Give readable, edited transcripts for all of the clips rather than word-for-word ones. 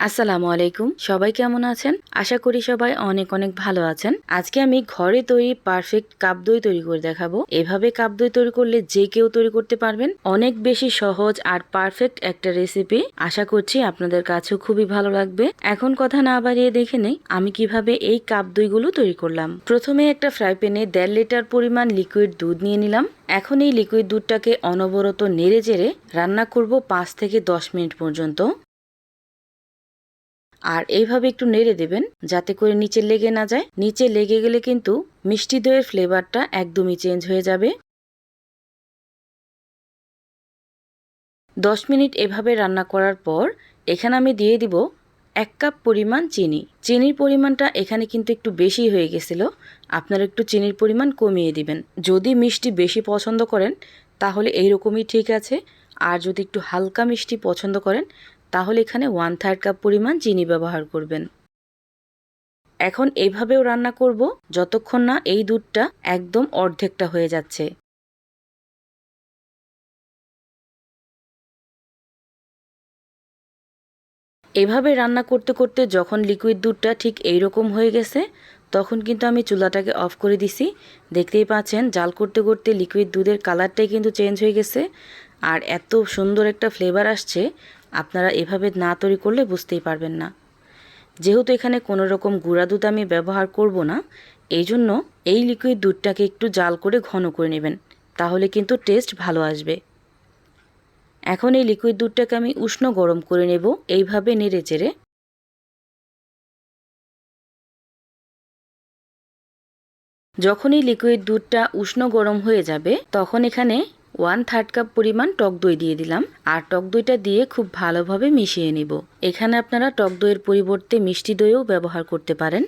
আসসালামু আলাইকুম। সবাই কেমন আছেন? আশা করি সবাই অনেক অনেক ভালো আছেন। আজকে আমি ঘরে তৈরি পারফেক্ট কাপ দই তৈরি করে দেখাবো। এভাবে কাপ দই তৈরি করলে যে কেউ তৈরি করতে পারবেন। অনেক বেশি সহজ আর পারফেক্ট একটা রেসিপি। আশা করছি আপনাদের কাছেও খুবই ভালো লাগবে। এখন কথা না বাড়িয়ে দেখে নেই আমি কিভাবে এই কাপ দইগুলো তৈরি করলাম। প্রথমে একটা ফ্রাই প্যানে 1.5 লিটার পরিমাণ লিকুইড দুধ নিয়ে নিলাম। এখন এই লিকুইড দুধটাকে অনবরত নেড়ে চেড়ে রান্না করব 5 থেকে 10 মিনিট পর্যন্ত। আর এইভাবে একটু নেড়ে দেবেন যাতে করে নিচে লেগে না যায়। নিচে লেগে গেলে কিন্তু মিষ্টি দইয়ের ফ্লেভারটা একদমই চেঞ্জ হয়ে যাবে। 10 মিনিট এভাবে রান্না করার পর এখানে আমি দিয়ে দিব 1 কাপ পরিমাণ চিনি। চিনির পরিমাণটা এখানে কিন্তু একটু বেশি হয়ে গেছিল। আপনারা একটু চিনির পরিমাণ কমিয়ে দিবেন। যদি মিষ্টি বেশি পছন্দ করেন তাহলে এইরকমই ঠিক আছে। আর যদি একটু হালকা মিষ্টি পছন্দ করেন তাহলে এখানে 1/3 কাপ পরিমাণ চিনি ব্যবহার করবেন। এখন এইভাবেও রান্না করব যতক্ষণ না এই দুধটা একদম অর্ধেকটা হয়ে যাচ্ছে। এভাবে রান্না করতে করতে যখন লিকুইড দুধটা ঠিক এইরকম হয়ে গেছে তখন কিন্তু আমি চুলাটাকে অফ করে দিছি। দেখতেই পাচ্ছেন জাল করতে করতে লিকুইড দুধের কালারটাই কিন্তু চেঞ্জ হয়ে গেছে আর এত সুন্দর একটা ফ্লেভার আসছে, আপনারা এভাবে না তৈরি করলে বুঝতেই পারবেন না। যেহেতু এখানে কোনো রকম গুঁড়া দুধ আমি ব্যবহার করব না, এই জন্য এই লিকুইড দুধটাকে একটু জাল করে ঘন করে নেবেন, তাহলে কিন্তু টেস্ট ভালো আসবে। এখন এই লিকুইড দুধটাকে আমি উষ্ণ গরম করে নেব এইভাবে নেড়ে চেড়ে। যখন এই লিকুইড দুধটা উষ্ণ গরম হয়ে যাবে তখন এখানে 1/3 কাপ পরিমাণ টক দই দিয়ে দিলাম আর টক দইটা দিয়ে খুব ভালোভাবে মিশিয়ে নেব। এখানে আপনারা টক দইয়ের পরিবর্তে মিষ্টি দইও ব্যবহার করতে পারেন।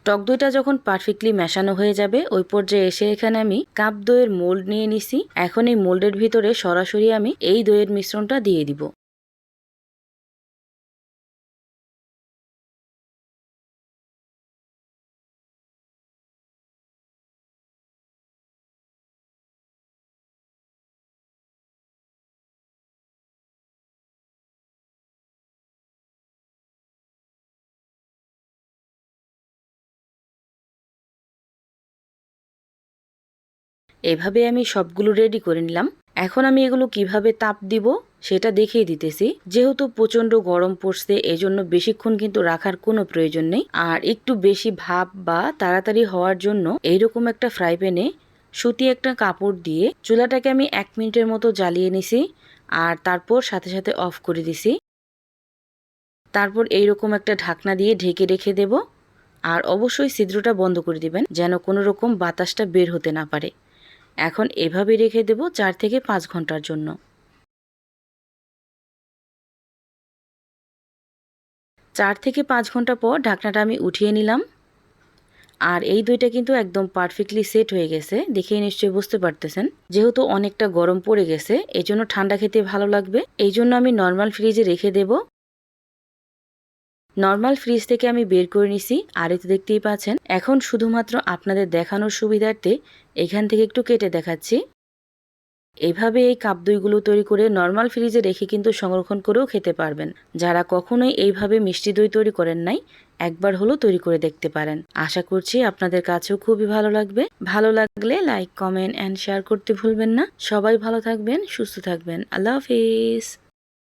টক দইটা যখন পারফেক্টলি মেশানো হয়ে যাবে ওই পর্যায়ে এসে এখানে আমি কাপ দইয়ের মোল্ড নিয়ে নিছি। এখন এই মোল্ডের ভিতরে সরাসরি আমি এই দইয়ের মিশ্রণটা দিয়ে দিব। এভাবে আমি সবগুলো রেডি করে নিলাম। এখন আমি এগুলো কিভাবে তাপ দিব সেটা দেখিয়ে দিতেছি। যেহেতু প্রচণ্ড গরম পড়ছে এজন্য বেশিক্ষণ কিন্তু রাখার কোনো প্রয়োজন নেই। আর একটু বেশি ভাপ বা তাড়াতাড়ি হওয়ার জন্য এইরকম একটা ফ্রাই প্যানে সুতি একটা কাপড় দিয়ে চুলাটাকে আমি 1 মিনিটের মতো জ্বালিয়ে নিছি আর তারপর সাথে সাথে অফ করে দিছি। তারপর এইরকম একটা ঢাকনা দিয়ে ঢেকে রেখে দেব। আর অবশ্যই ছিদ্রটা বন্ধ করে দিবেন যেন কোনো রকম বাতাসটা বের হতে না পারে। এখন এভাবে রেখে দেব 4 থেকে 5 ঘন্টার জন্য। 4 থেকে 5 ঘন্টা পর ঢাকনাটা আমি উঠিয়ে নিলাম। আর এই দইটা কিন্তু একদম পারফেক্টলি সেট হয়ে গেছে, দেখেই নিশ্চয়ই বুঝতে পারতেছেন। যেহেতু অনেকটা গরম পড়ে গেছে এজন্য ঠান্ডা খেতে ভালো লাগবে, এই জন্য আমি নর্মাল ফ্রিজে রেখে দেব। নর্মাল ফ্রিজ থেকে আমি বের করে নিছি আর এতে দেখতেই পাচ্ছেন। এখন শুধুমাত্র আপনাদের দেখানোর সুবিধার্থে এখান থেকে একটু কেটে দেখাচ্ছি। এভাবে এই কাপ দইগুলো তৈরি করে নর্মাল ফ্রিজে রেখে কিন্তু সংরক্ষণ করেও খেতে পারবেন। যারা কখনোই এইভাবে মিষ্টি দই তৈরি করেন নাই একবার হলো তৈরি করে দেখতে পারেন। আশা করছি আপনাদের কাছেও খুবই ভালো লাগবে। ভালো লাগলে লাইক, কমেন্ট এন্ড শেয়ার করতে ভুলবেন না। সবাই ভালো থাকবেন, সুস্থ থাকবেন। আল্লাহ হাফেজ।